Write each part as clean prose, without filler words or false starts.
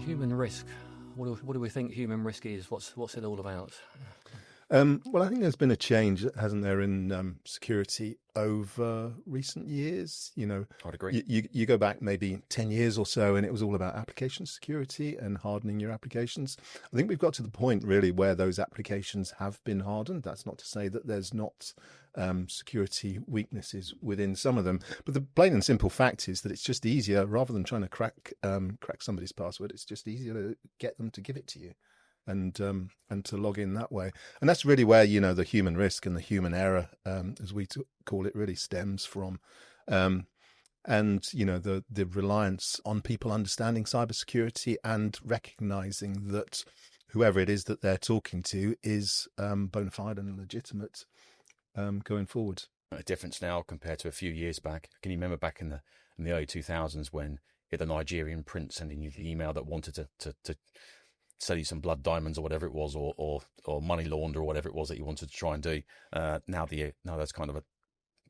Human risk. What do we think human risk is? What's it all about? Well, I think there's been a change, hasn't there, in security over recent years. I'd agree. You go back maybe 10 years or so, and it was all about application security and hardening your applications. I think we've got to the point really where those applications have been hardened. That's not to say that there's not security weaknesses within some of them, but the plain and simple fact is that it's just easier, rather than trying to crack somebody's password, it's just easier to get them to give it to you. And to log in that way, and that's really where the human risk and the human error, as we call it, really stems from, and the reliance on people understanding cybersecurity and recognizing that whoever it is that they're talking to is bona fide and legitimate going forward. A difference now compared to a few years back. Can you remember back in the early 2000s when you had the Nigerian prince sending you the email that wanted to sell you some blood diamonds or whatever it was, or money launder or whatever it was that you wanted to try and do. Now those kind of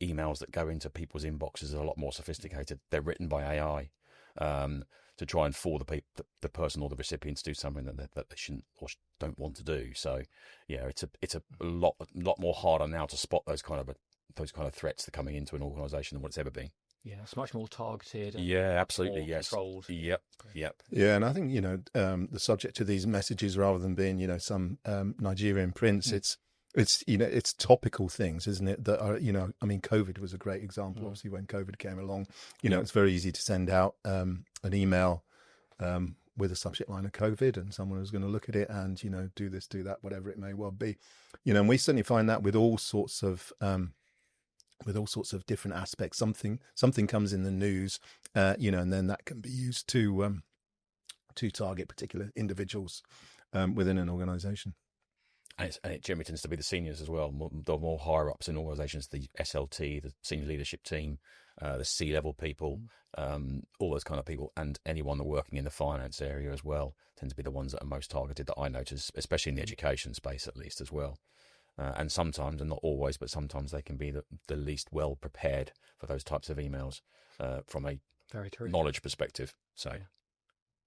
emails that go into people's inboxes are a lot more sophisticated. They're written by AI to try and fool the person or the recipient to do something that they shouldn't or don't want to do. So yeah, it's a lot more harder now to spot those kind of threats that are coming into an organisation than what it's ever been. Yeah, it's much more targeted. Yeah, absolutely. Yes. Controlled. Yep. Yeah, and I think the subject to these messages, rather than being some Nigerian prince, it's topical things, isn't it? That are I mean, COVID was a great example. Obviously, when COVID came along, it's very easy to send out an email with a subject line of COVID, and someone was going to look at it and do this, do that, whatever it may well be. And we certainly find that with all sorts of different aspects. Something comes in the news, and then that can be used to target particular individuals within an organisation. And it generally tends to be the seniors as well. The more higher ups in organisations, the SLT, the senior leadership team, the C-level people, all those kind of people, and anyone working in the finance area as well tend to be the ones that are most targeted, that I notice, especially in the education space at least as well. And sometimes, and not always, but sometimes they can be the least well prepared for those types of emails from a knowledge perspective. So,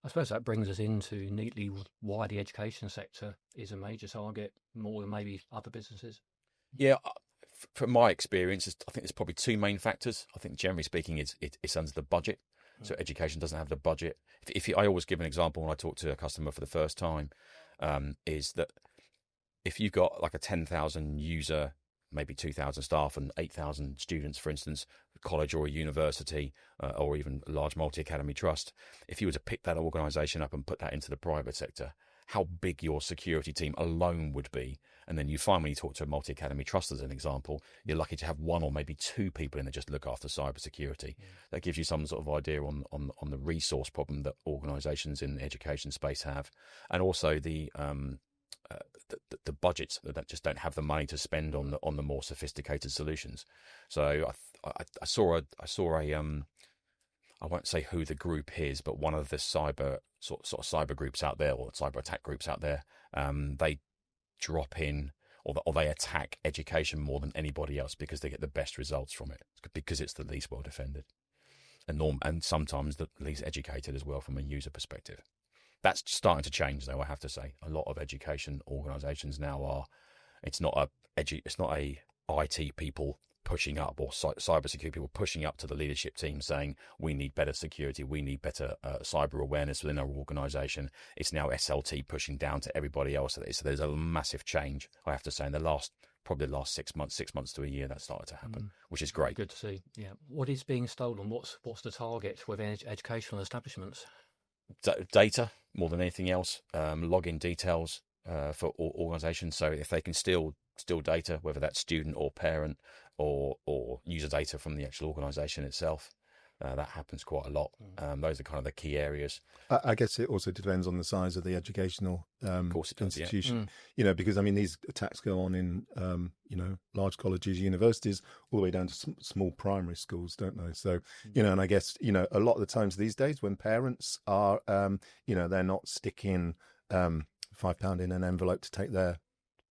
I suppose that brings us into neatly why the education sector is a major target more than maybe other businesses. Yeah, from my experience, I think there's probably two main factors. I think generally speaking, it's under the budget. So education doesn't have the budget. I always give an example when I talk to a customer for the first time, is that if you've got like a 10,000 user, maybe 2,000 staff and 8,000 students, for instance, college or a university, or even a large multi-academy trust, if you were to pick that organisation up and put that into the private sector, how big your security team alone would be. And then you find when you talk to a multi-academy trust, as an example, you're lucky to have one or maybe two people in there just look after cybersecurity. Yeah. That gives you some sort of idea on the resource problem that organisations in the education space have, and also the budgets that just don't have the money to spend on the more sophisticated solutions. So I saw a I won't say who the group is, but one of the cyber sort of cyber groups out there, or cyber attack groups out there, they drop in or they attack education more than anybody else because they get the best results from it, because it's the least well defended and sometimes the least educated as well from a user perspective. That's starting to change, though, I have to say. A lot of education organisations now are. It's not a IT people pushing up or cybersecurity people pushing up to the leadership team saying we need better security, we need better cyber awareness within our organisation. It's now SLT pushing down to everybody else. So there's a massive change, I have to say, in the last 6 months to a year that started to happen, which is great. Good to see. Yeah. What is being stolen? What's the target within educational establishments? Data more than anything else, login details for organisations. So if they can steal data, whether that's student or parent or user data from the actual organisation itself, that happens quite a lot. Those are kind of the key areas. I guess it also depends on the size of the educational institution. Does, yeah. Because I mean, these attacks go on in large colleges, universities, all the way down to small primary schools, don't they? So and I guess a lot of the times these days when parents are they're not sticking £5 in an envelope to take their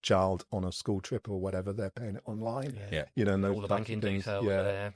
child on a school trip or whatever, they're paying it online. And those all the banking details.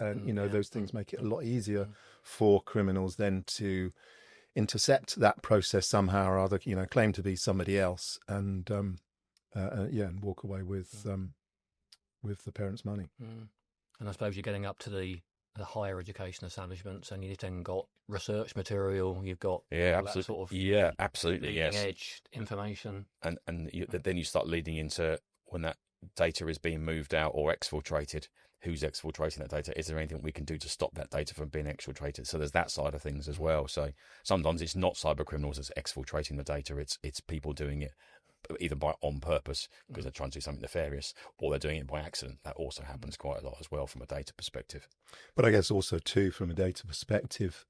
And those things make it a lot easier for criminals then to intercept that process somehow or other, claim to be somebody else, and and walk away with the parents' money. And I suppose you're getting up to the higher education establishments, and you've then got research material. You've got absolutely, that sort of absolutely, leading edge information, and then you start leading into when that data is being moved out or exfiltrated. Who's exfiltrating that data? Is there anything we can do to stop that data from being exfiltrated? So there's that side of things as well. So sometimes it's not cyber criminals that's exfiltrating the data. It's people doing it either on purpose because they're trying to do something nefarious, or they're doing it by accident. That also happens quite a lot as well from a data perspective. But I guess also too, from a data perspective,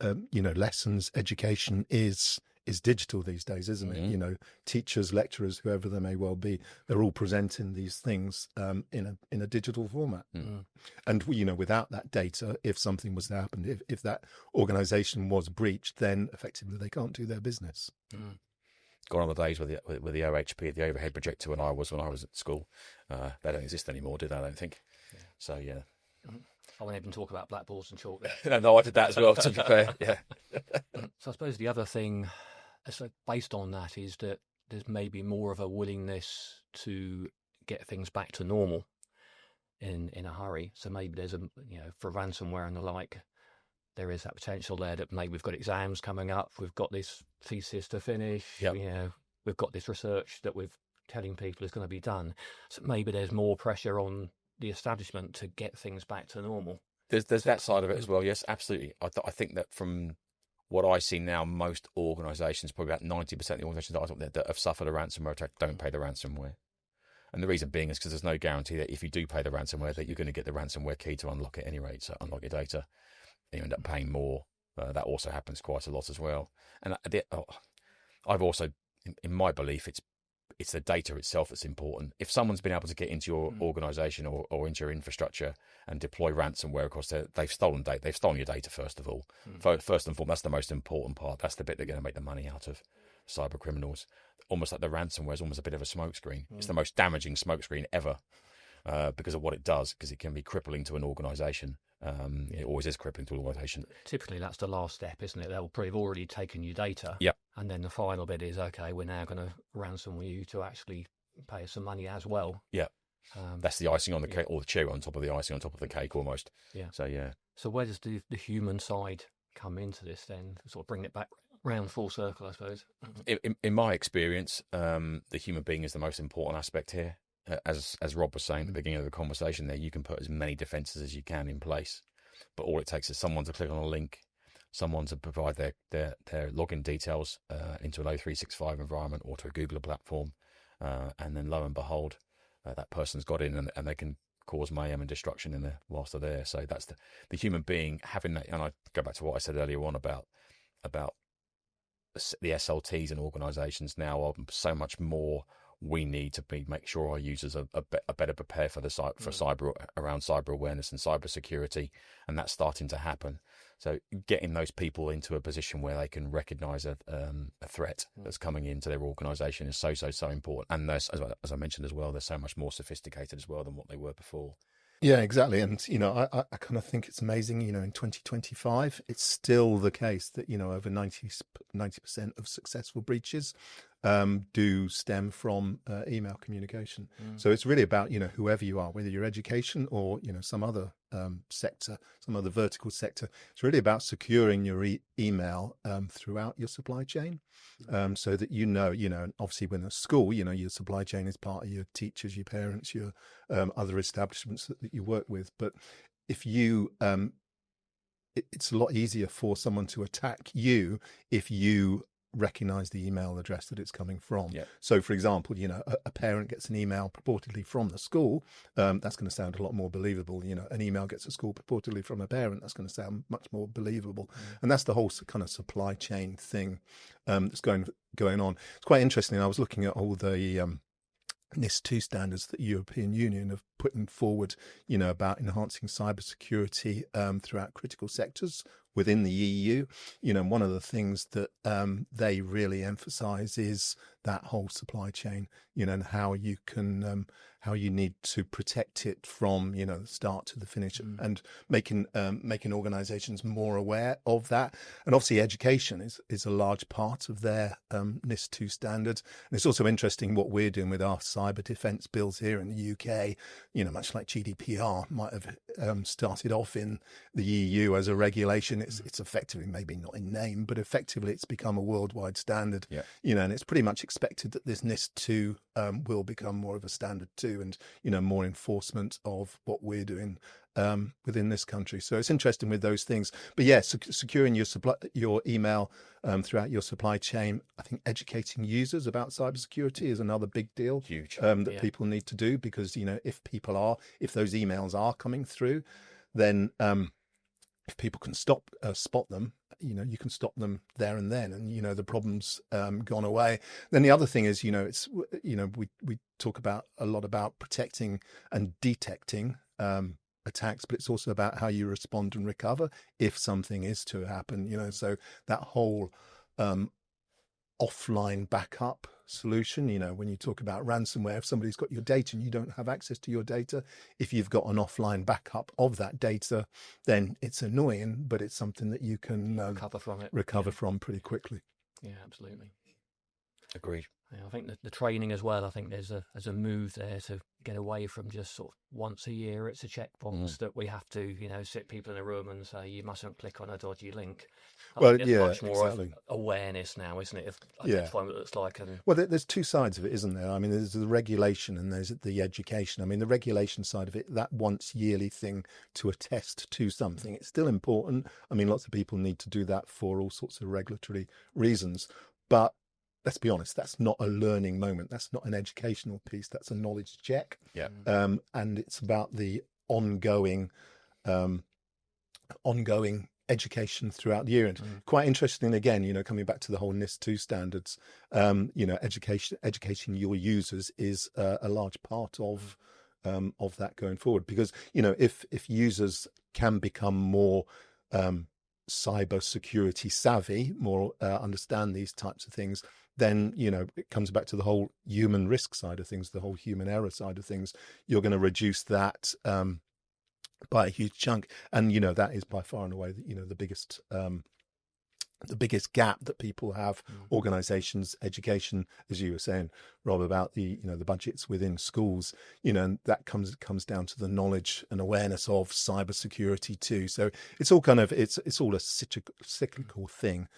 lessons, education is digital these days, isn't it? Teachers, lecturers, whoever they may well be, they're all presenting these things in a digital format. And without that data, if something was to happen, if that organisation was breached, then effectively they can't do their business. Gone are the days with the OHP, the overhead projector, when I was at school. They don't exist anymore, do they? I don't think. Yeah. So yeah. I won't even talk about blackboards and chalk. No, I did that as well, to be fair. Yeah. So I suppose the other thing, so based on that, is that there's maybe more of a willingness to get things back to normal in a hurry. So maybe there's for ransomware and the like, there is that potential there that maybe we've got exams coming up, we've got this thesis to finish, we've got this research that we're telling people is going to be done. So maybe there's more pressure on the establishment to get things back to normal. There's that side of it as well. Yes, absolutely. I think that from what I see now, most organisations, probably about 90% of the organisations that have suffered a ransomware attack don't pay the ransomware. And the reason being is because there's no guarantee that if you do pay the ransomware, that you're going to get the ransomware key to unlock it at any rate, so unlock your data. You end up paying more. That also happens quite a lot as well. And I've also, in my belief, it's the data itself that's important. If someone's been able to get into your organisation or into your infrastructure and deploy ransomware across they've stolen data. They've stolen your data, first of all. First and foremost, that's the most important part. That's the bit they're going to make the money out of, cyber criminals. Almost like the ransomware is almost a bit of a smokescreen. It's the most damaging smokescreen ever because of what it does, because it can be crippling to an organisation. It always is crippling to an organisation. Typically, that's the last step, isn't it? They'll probably have already taken your data. Yep. And then the final bit is, okay, we're now going to ransom you to actually pay us some money as well. Yeah. That's the icing on the cake, or the cherry on top of the icing on top of the cake, almost. Yeah. So, yeah. So where does the human side come into this then? Sort of bring it back round full circle, I suppose. In my experience, the human being is the most important aspect here. As Rob was saying at the beginning of the conversation there, you can put as many defences as you can in place, but all it takes is someone to click on a link, someone to provide their login details into an O365 environment or to a Google platform, and then lo and behold, that person's got in and they can cause mayhem and destruction in there whilst they're there. So that's the human being having that. And I go back to what I said earlier on about the SLTs and organisations now are so much more. We need to make sure our users are better prepared for cyber around cyber awareness and cyber security, and that's starting to happen. So getting those people into a position where they can recognise a threat that's coming into their organisation is so important. And as I mentioned as well, they're so much more sophisticated as well than what they were before. Yeah, exactly. And, I kind of think it's amazing, in 2025, it's still the case that, over 90% of successful breaches do stem from email communication. So it's really about, whoever you are, whether you're education or, some other sector, some other vertical sector. It's really about securing your email throughout your supply chain, so that and obviously when at school, your supply chain is part of your teachers, your parents, your other establishments that you work with. But if you it's a lot easier for someone to attack you if you recognize the email address that it's coming from. Yeah. So, for example, a parent gets an email purportedly from the school. That's going to sound a lot more believable. An email gets a school purportedly from a parent. That's going to sound much more believable. And that's the whole kind of supply chain thing that's going on. It's quite interesting. I was looking at all the NIS2 standards that the European Union have put forward, about enhancing cybersecurity throughout critical sectors within the EU. One of the things that they really emphasize is that whole supply chain, and how you can how you need to protect it from the start to the finish, and making organizations more aware of that. And obviously education is a large part of their NIS2 standards. And it's also interesting what we're doing with our cyber defense bills here in the UK. Much like GDPR might have started off in the EU as a regulation, it's effectively, maybe not in name, but effectively it's become a worldwide standard. And it's pretty much expected that this NIS2 will become more of a standard too, and more enforcement of what we're doing within this country. So it's interesting with those things. But securing your email throughout your supply chain. I think educating users about cybersecurity is another big deal. Huge. That people need to do, because if those emails are coming through, then if people can spot them, you can stop them there and then, and the problem's gone away. Then the other thing is, it's we talk a lot about protecting and detecting attacks, but it's also about how you respond and recover if something is to happen. So that whole offline backup solution, when you talk about ransomware, if somebody's got your data and you don't have access to your data, if you've got an offline backup of that data, then it's annoying, but it's something that you can recover from pretty quickly. Yeah, absolutely. Agreed. Yeah, I think the training as well, I think there's a move there to get away from just sort of once a year it's a checkbox that we have to sit people in a room and say you mustn't click on a dodgy link. I think there's much more of awareness now, isn't it? That's what it looks like. Well, there's two sides of it, isn't there? I mean, there's the regulation and there's the education. I mean, the regulation side of it, that once yearly thing to attest to something, it's still important. I mean, lots of people need to do that for all sorts of regulatory reasons, but let's be honest, that's not a learning moment. That's not an educational piece. That's a knowledge check. Yeah. And it's about the ongoing education throughout the year. And quite interesting, again, coming back to the whole NIS2 standards, educating your users is a large part of that going forward. Because, if users can become more cyber security savvy, more understand these types of things, then it comes back to the whole human risk side of things, the whole human error side of things. You're going to reduce that by a huge chunk, and that is by far and away the biggest gap that people have. Organizations, education, as you were saying, Rob, about the the budgets within schools, and that comes down to the knowledge and awareness of cybersecurity too. So it's all it's all a cyclical thing,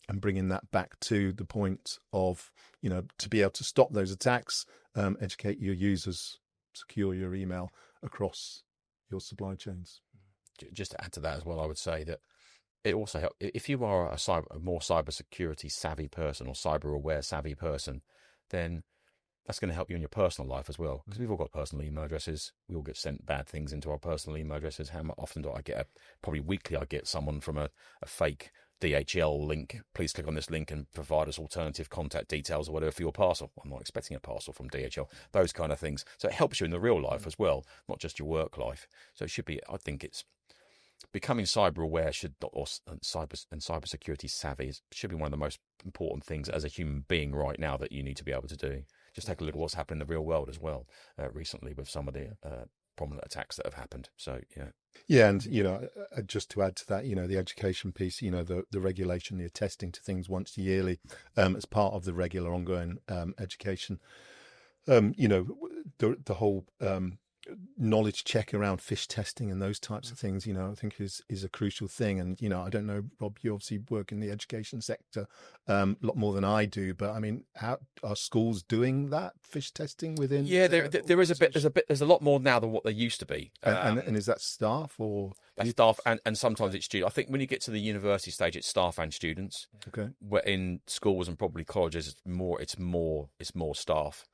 and bringing that back to the point of to be able to stop those attacks, educate your users, secure your email across your supply chains. Just to add to that as well, I would say that it also helps if you are a more cybersecurity savvy person or cyber aware savvy person, then that's going to help you in your personal life as well, because we've all got personal email addresses. We all get sent bad things into our personal email addresses. How often do I get probably weekly I get someone from a fake DHL link, please click on this link and provide us alternative contact details or whatever for your parcel. I'm not expecting a parcel from DHL, those kind of things. So it helps you in the real life as well, not just your work life. So it should be, I think it's becoming cyber aware and cyber security savvy should be one of the most important things as a human being right now that you need to be able to do. Just take a look at what's happened in the real world as well recently with some of the prominent attacks that have happened. So yeah, and just to add to that, the education piece, the regulation, the attesting to things once yearly as part of the regular ongoing education, the whole knowledge check around fish testing and those types of things, I think is a crucial thing. And I don't know, Rob, you obviously work in the education sector a lot more than I do, but I mean, how are schools doing that fish testing within? Yeah, there is there's a lot more now than what there used to be. And is that staff or staff and sometimes it's students? I think when you get to the university stage, it's staff and students. Okay. Where in schools and probably colleges, it's more staff,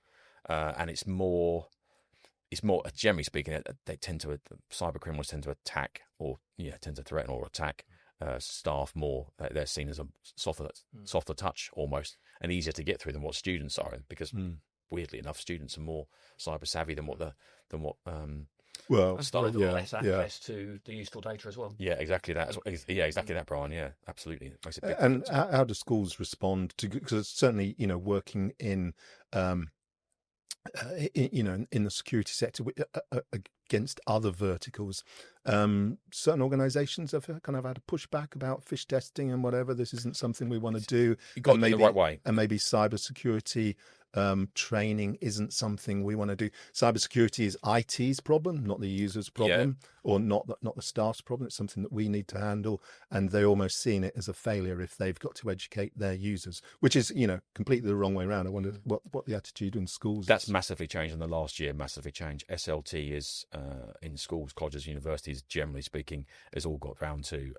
and it's more, generally speaking, cyber criminals tend to attack tend to threaten or attack staff more. They're seen as a softer touch almost, and easier to get through than what students are, because weirdly enough, students are more cyber savvy than what Well, Start- With yeah, less yeah. access to the useful data as well. Yeah, exactly that. Yeah, exactly that, Brian. Yeah, absolutely. It makes a big And difference. how do schools respond to? Because certainly, working in in the security sector against other verticals. Certain organisations have kind of had a pushback about fish testing and whatever. This isn't something we want to do. You've got to do it the right way. And maybe cybersecurity training isn't something we want to do. Cybersecurity is IT's problem, not the user's problem, or not the staff's problem. It's something that we need to handle, and they're almost seeing it as a failure if they've got to educate their users, which is completely the wrong way around. I wonder what the attitude in schools That's is. massively changed in the last year. Massively changed. SLT is in schools, colleges, universities, generally speaking, has all got round to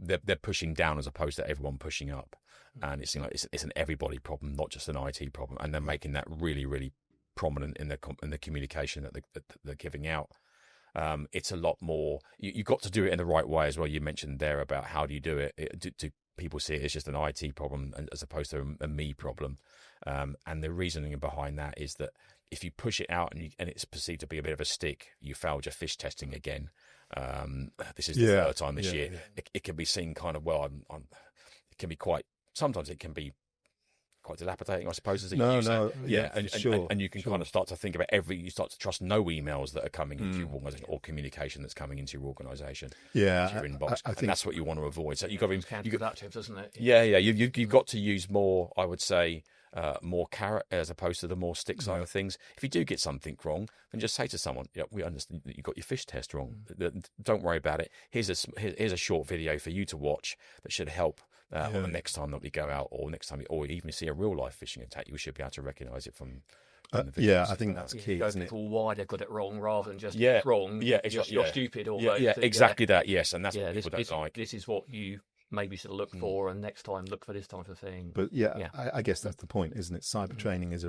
they're pushing down as opposed to everyone pushing up, and it seems like it's an everybody problem, not just an IT problem, and they're making that really, really prominent in the communication that they're giving out. It's a lot more. You've got to do it in the right way as well. You mentioned there about how do you do it. Do people see it as just an IT problem as opposed to a me problem? And the reasoning behind that is that if you push it out and it's perceived to be a bit of a stick, you failed your fish testing again. This is the third time this year. Yeah. It can be seen kind of it can be quite. Sometimes it can be quite dilapidating, I suppose, as a user. And you can kind of start to think about you start to trust no emails that are coming into your organisation or communication that's coming into your organisation. Yeah, your inbox, I think and that's what you want to avoid. So you've got to be counterproductive, doesn't it? Yeah. You've got to use more, I would say, more carrot as opposed to the more stick side of things. If you do get something wrong, then just say to someone, "Yeah, we understand that you got your fish test wrong. Don't worry about it. Here's a short video for you to watch that should help." The next time that we go out, or next time, or even see a real life phishing attack, you should be able to recognise it from the videos. Yeah, I think that's key, isn't it? Why they've got it wrong rather than just wrong. Yeah, you're stupid. Or exactly that. Yes, and that's what people don't like. This is what you maybe should look for, and next time look for this type of thing. But I guess that's the point, isn't it? Cyber training is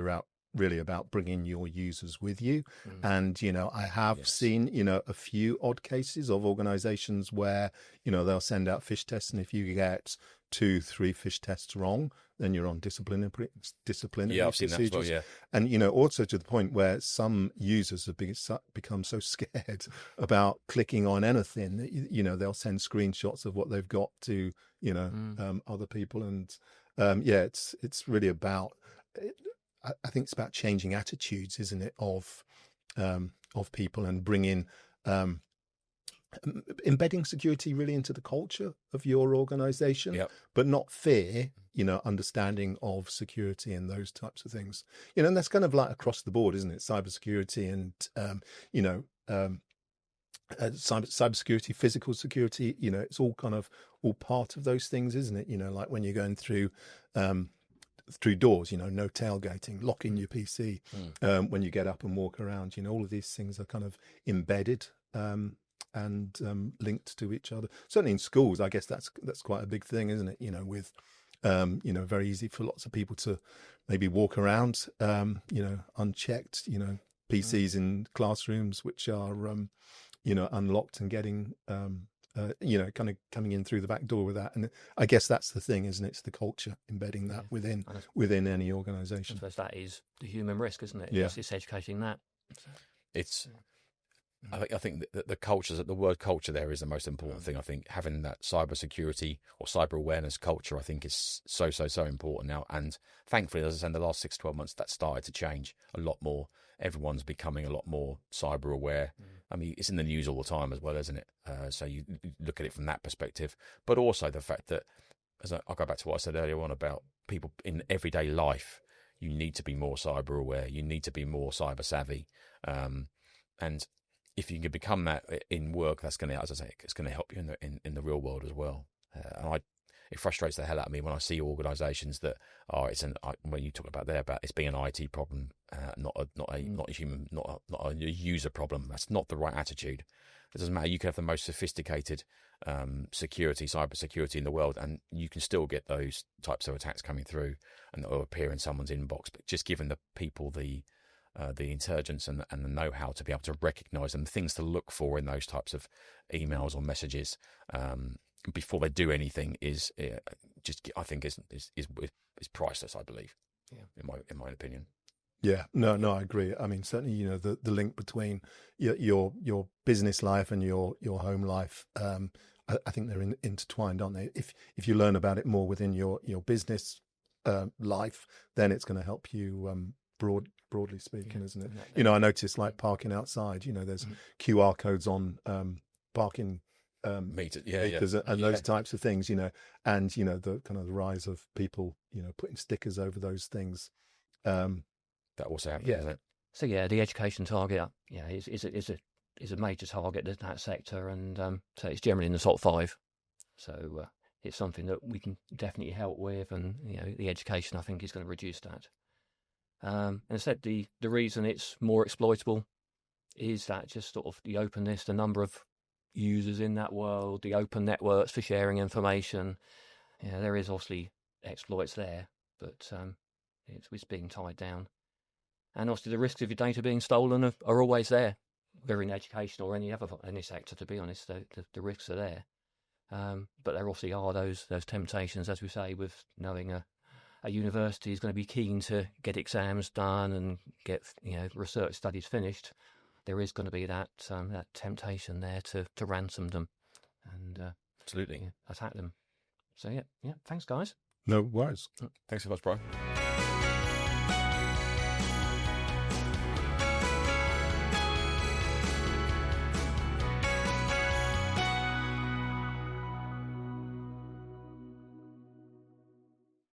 really about bringing your users with you. And I have seen a few odd cases of organizations where they'll send out fish tests, and if you get 2-3 fish tests wrong, then you're on disciplinary I've seen that as well, yeah. And also to the point where some users have become so scared about clicking on anything that they'll send screenshots of what they've got to other people. And it's really about I think it's about changing attitudes, isn't it, of people, and bringing embedding security really into the culture of your organization, but not fear, understanding of security and those types of things. And that's kind of like across the board, isn't it? Cybersecurity and, cybersecurity, physical security, it's all kind of all part of those things, isn't it? Like when you're going through doors, no tailgating, locking your PC when you get up and walk around, all of these things are kind of embedded and linked to each other. Certainly in schools, I guess that's quite a big thing, isn't it? With very easy for lots of people to maybe walk around, unchecked, PCs in classrooms which are unlocked and getting kind of coming in through the back door with that. And I guess that's the thing, isn't it? It's the culture, embedding that within any organisation. I suppose that is the human risk, isn't it? Yeah. It's educating that. I think that the word culture there is the most important thing. I think having that cyber security or cyber awareness culture, I think, is so important now. And thankfully, as I said, in the last 6-12 months, that started to change a lot more. Everyone's becoming a lot more cyber aware. I mean, it's in the news all the time as well, isn't it? So you look at it from that perspective, but also the fact that, I'll go back to what I said earlier on about people in everyday life, you need to be more cyber aware. You need to be more cyber savvy. And if you can become that in work, that's going to, as I say, it's going to help you in the real world as well. It frustrates the hell out of me when I see organisations that when you talk about it's being an IT problem, not a human, not a user problem. That's not the right attitude. It doesn't matter. You can have the most sophisticated cyber security in the world, and you can still get those types of attacks coming through and or appear in someone's inbox. But just giving the people the intelligence and the know-how to be able to recognise them, things to look for in those types of emails or messages before they do anything is I think is priceless. I believe, in my opinion. Yeah, no, I agree. I mean, certainly, the link between your business life and your home life. I think they're intertwined, aren't they? If you learn about it more within your business life, then it's going to help you broadly speaking, isn't it? I noticed like parking outside. There's QR codes on parking meters and those types of things. And the kind of the rise of people putting stickers over those things. That also happens, isn't it? So the education target, is a major target in that sector, and so it's generally in the top 5. So it's something that we can definitely help with, and the education, I think, is going to reduce that. And I said the reason it's more exploitable is that just sort of the openness, the number of users in that world, the open networks for sharing information. There is obviously exploits there, but it's being tied down. And obviously the risks of your data being stolen are always there, whether in education or any sector, to be honest. The risks are there. But there obviously are those temptations, as we say, with knowing a university is going to be keen to get exams done and get research studies finished. There is going to be that temptation there to ransom them and absolutely attack them. So yeah, thanks guys. No worries. Thanks so much, Brian.